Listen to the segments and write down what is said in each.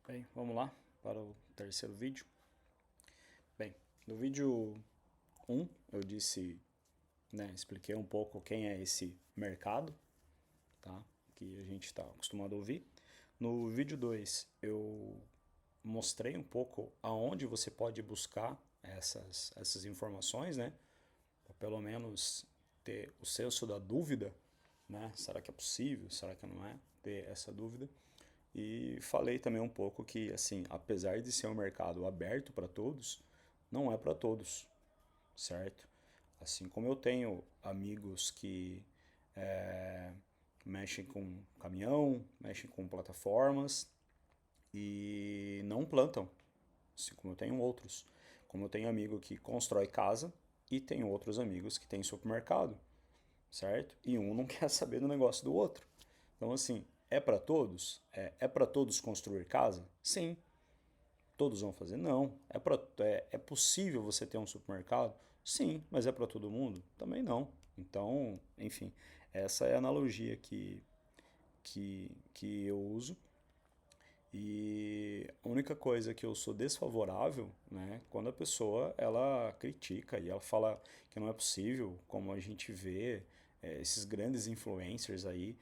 Bem, vamos lá para o terceiro vídeo. Bem, no vídeo um eu disse, expliquei um pouco quem é esse mercado, tá? Que a gente está acostumado a ouvir. No vídeo 2 eu mostrei um pouco aonde você pode buscar essas informações, né? Ou pelo menos ter o senso da dúvida, né? Será que é possível? Será que não é? Ter essa dúvida. E falei também um pouco que, assim, apesar de ser um mercado aberto para todos, não é para todos, certo? Assim como eu tenho amigos que é, mexem com caminhão, mexem com plataformas e não plantam, assim como eu tenho outros. Como eu tenho amigo que constrói casa e tenho outros amigos que têm supermercado, certo? E um não quer saber do negócio do outro. Então, assim, é para todos? É para todos construir casa? Sim. Todos vão fazer? Não. É possível você ter um supermercado? Sim, mas é para todo mundo? Também não. Então, enfim, essa é a analogia que eu uso. E a única coisa que eu sou desfavorável, né, quando a pessoa ela critica e ela fala que não é possível, como a gente vê esses grandes influencers aí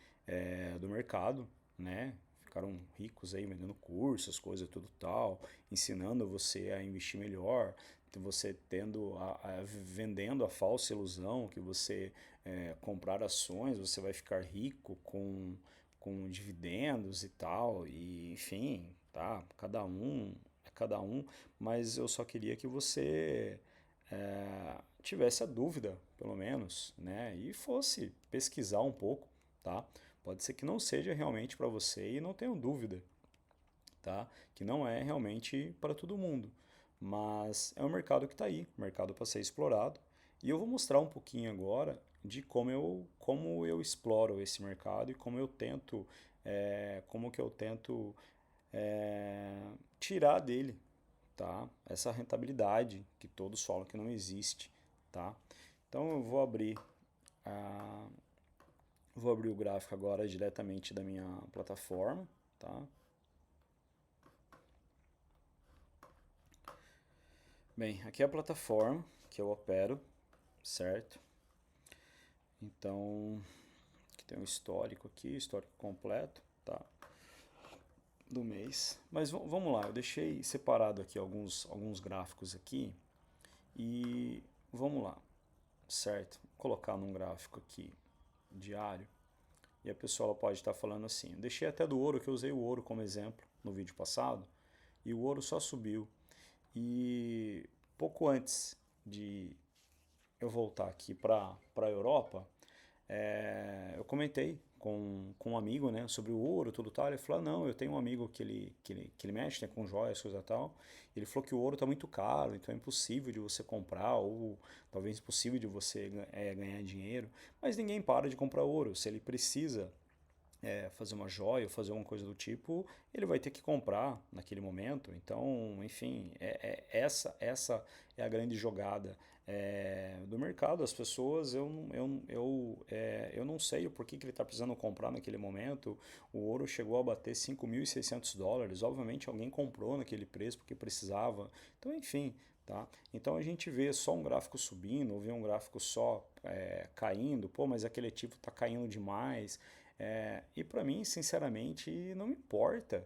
do mercado, né, ficaram ricos aí vendendo cursos, coisas tudo tal, ensinando você a investir melhor, você vendendo a falsa ilusão que você comprar ações, você vai ficar rico com dividendos e tal, e enfim, tá? Cada um, mas eu só queria que você tivesse a dúvida, pelo menos, né? E fosse pesquisar um pouco, tá? Pode ser que não seja realmente para você e não tenho dúvida, tá? Que não é realmente para todo mundo, mas é um mercado que está aí, mercado para ser explorado. E eu vou mostrar um pouquinho agora de como eu exploro esse mercado e como eu tento, como que eu tento tirar dele, tá? Essa rentabilidade que todos falam que não existe, tá? Então eu ah, vou abrir o gráfico agora diretamente da minha plataforma, tá? Bem, aqui é a plataforma que eu opero, certo? Então, aqui tem um histórico aqui, histórico completo, tá? Do mês. Mas vamos lá, eu deixei separado aqui alguns gráficos aqui e vamos lá, certo? Vou colocar num gráfico aqui diário e a pessoa pode estar falando assim. Eu deixei até do ouro, que eu usei o ouro como exemplo no vídeo passado e o ouro só subiu. E pouco antes de eu voltar aqui para a Europa, eu comentei com um amigo, né, sobre o ouro, tudo tal. Ele falou: ah, não, eu tenho um amigo que ele mexe, né, com joias, coisa tal. Ele falou que o ouro está muito caro, então é impossível de você comprar, ou talvez impossível de você ganhar dinheiro. Mas ninguém para de comprar ouro. Se ele precisa fazer uma joia ou fazer alguma coisa do tipo, ele vai ter que comprar naquele momento. Então, enfim, essa é a grande jogada do mercado. As pessoas, eu não sei o porquê que ele está precisando comprar naquele momento. O ouro chegou a bater US$ 5.600. Obviamente, alguém comprou naquele preço porque precisava. Então, enfim, tá? Então a gente vê só um gráfico subindo, ou vê um gráfico só caindo, pô, mas aquele ativo está caindo demais. E para mim, sinceramente, não me importa,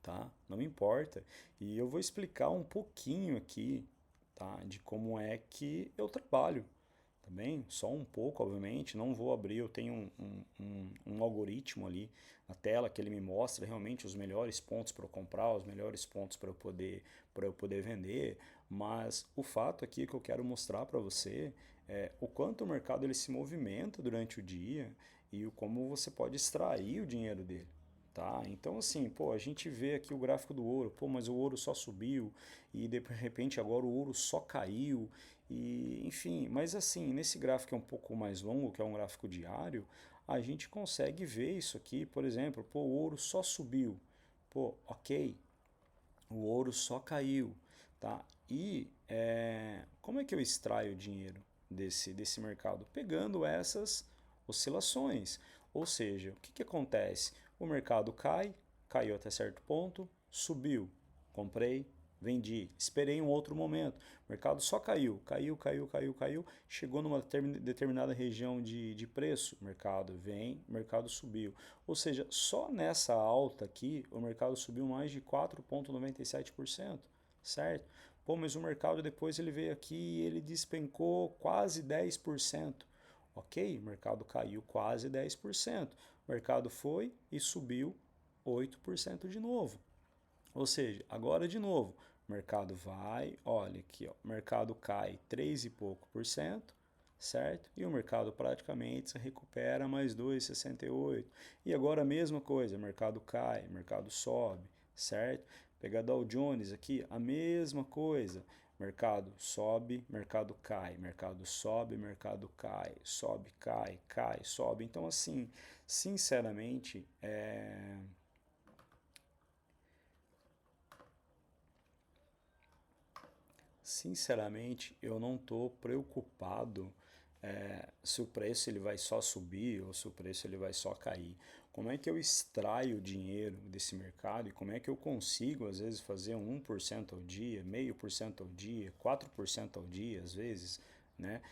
tá? Não me importa. E eu vou explicar um pouquinho aqui, tá? De como é que eu trabalho, tá bem? Só um pouco, obviamente. Não vou abrir, eu tenho um algoritmo ali na tela que ele me mostra realmente os melhores pontos para eu comprar, os melhores pontos para eu poder vender. Mas o fato aqui que eu quero mostrar para você é o quanto o mercado ele se movimenta durante o dia e como você pode extrair o dinheiro dele. Tá? Então, assim, pô, a gente vê aqui o gráfico do ouro, pô, mas o ouro só subiu e de repente agora o ouro só caiu e, enfim, mas assim, nesse gráfico que é um pouco mais longo, que é um gráfico diário, a gente consegue ver isso aqui, por exemplo, pô, o ouro só subiu, pô, ok, o ouro só caiu, tá? E como é que eu extraio o dinheiro desse mercado? Pegando essas oscilações. Ou seja, o que acontece? O mercado cai, caiu até certo ponto, subiu, comprei, vendi, esperei um outro momento, o mercado só caiu, chegou numa determinada região de preço, o mercado vem, o mercado subiu. Ou seja, só nessa alta aqui, o mercado subiu mais de 4,97%, certo? Pô, mas o mercado depois ele veio aqui e ele despencou quase 10%. Ok, o mercado caiu quase 10%. O mercado foi e subiu 8% de novo. Ou seja, agora de novo, o mercado vai, olha aqui, ó, o mercado cai 3 e pouco por cento, certo? E o mercado praticamente se recupera mais 2,68. E agora a mesma coisa, o mercado cai, o mercado sobe, certo? Pegar Dow Jones aqui, a mesma coisa. Mercado sobe, mercado cai, mercado sobe, mercado cai, sobe, cai, cai, sobe. Então, assim, sinceramente, eu não estou preocupado se o preço ele vai só subir ou se o preço ele vai só cair. Como é que eu extraio dinheiro desse mercado e como é que eu consigo, às vezes, fazer 1% ao dia, 0,5% ao dia, 4% ao dia, às vezes, né?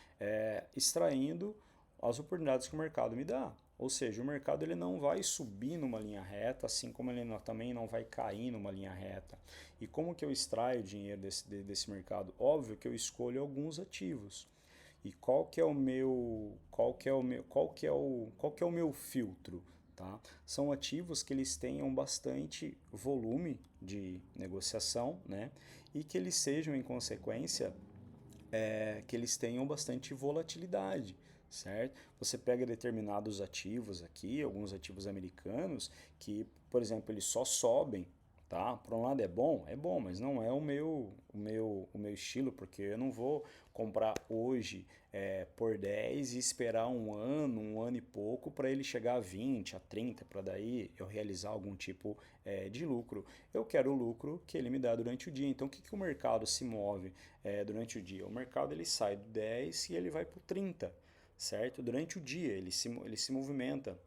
Extraindo as oportunidades que o mercado me dá. Ou seja, o mercado ele não vai subir numa linha reta, assim como ele também não vai cair numa linha reta. E como que eu extraio dinheiro desse mercado? Óbvio que eu escolho alguns ativos. E qual que é o meu filtro, tá? São ativos que eles tenham bastante volume de negociação, né? E que eles sejam, em consequência, que eles tenham bastante volatilidade, certo? Você pega determinados ativos aqui, alguns ativos americanos, que, por exemplo, eles só sobem, tá? Por um lado é bom, mas não é o meu estilo, porque eu não vou comprar hoje por 10 e esperar um ano e pouco para ele chegar a 20, a 30, para daí eu realizar algum tipo de lucro. Eu quero o lucro que ele me dá durante o dia. Então, o que o mercado se move durante o dia? O mercado ele sai do 10 e ele vai para o 30, certo? Durante o dia ele se movimenta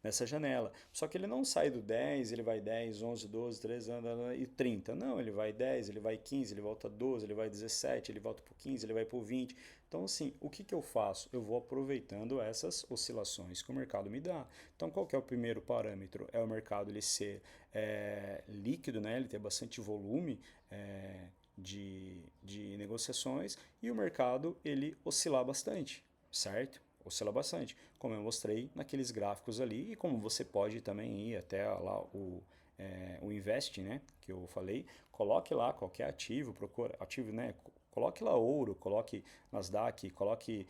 nessa janela. Só que ele não sai do 10, ele vai 10, 11, 12, 13 e 30. Não, ele vai 10, ele vai 15, ele volta 12, ele vai 17, ele volta para 15, ele vai para 20. Então, assim, o que eu faço? Eu vou aproveitando essas oscilações que o mercado me dá. Então, qual que é o primeiro parâmetro? É o mercado ele ser líquido, né? Ele ter bastante volume de negociações e o mercado ele oscilar bastante, certo? Oscila bastante, como eu mostrei naqueles gráficos ali e como você pode também ir até lá o Invest, né, que eu falei, coloque lá qualquer ativo, procura ativo, né, coloque lá ouro, coloque Nasdaq, coloque,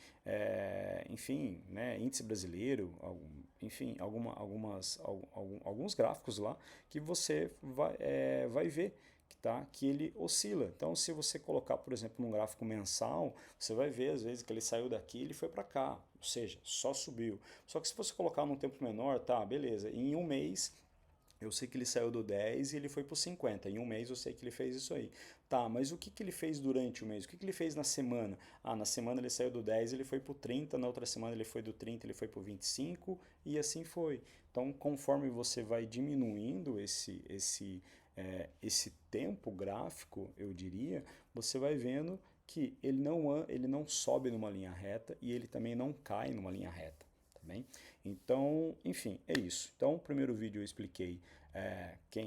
enfim, né, índice brasileiro, enfim, alguns gráficos lá que você vai ver que ele oscila. Então, se você colocar, por exemplo, num gráfico mensal, você vai ver às vezes que ele saiu daqui e ele foi para cá, ou seja, só subiu. Só que se você colocar num tempo menor, tá, beleza, em um mês eu sei que ele saiu do 10 e ele foi para o 50. Em um mês eu sei que ele fez isso aí. Tá, mas o que ele fez durante o mês? O que ele fez na semana? Ah, na semana ele saiu do 10, ele foi para o 30, na outra semana ele foi do 30, ele foi para o 25 e assim foi. Então, conforme você vai diminuindo esse tempo gráfico, eu diria, você vai vendo que ele não sobe numa linha reta e ele também não cai numa linha reta. Bem? Então, enfim, é isso. Então, no primeiro vídeo eu expliquei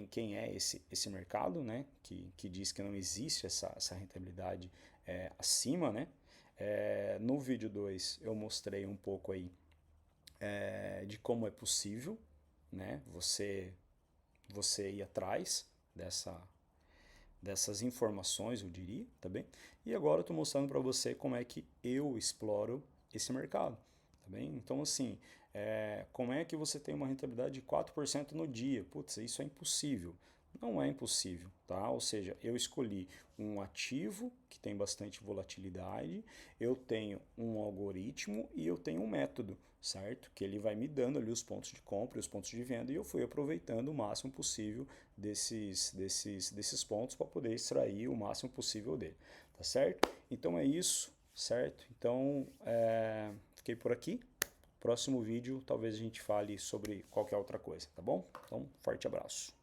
quem é esse mercado, né? Que diz que não existe essa rentabilidade acima, né? No vídeo 2 eu mostrei um pouco aí de como é possível, né? Você ir atrás dessas informações, eu diria, tá bem? E agora eu estou mostrando para você como é que eu exploro esse mercado. Tá bem? Então, assim, como é que você tem uma rentabilidade de 4% no dia? Putz, isso é impossível. Não é impossível, tá? Ou seja, eu escolhi um ativo que tem bastante volatilidade, eu tenho um algoritmo e eu tenho um método, certo? Que ele vai me dando ali os pontos de compra e os pontos de venda e eu fui aproveitando o máximo possível desses pontos para poder extrair o máximo possível dele, tá certo? Então é isso, certo? Então, fiquei por aqui. Próximo vídeo, talvez a gente fale sobre qualquer outra coisa, tá bom? Então, forte abraço.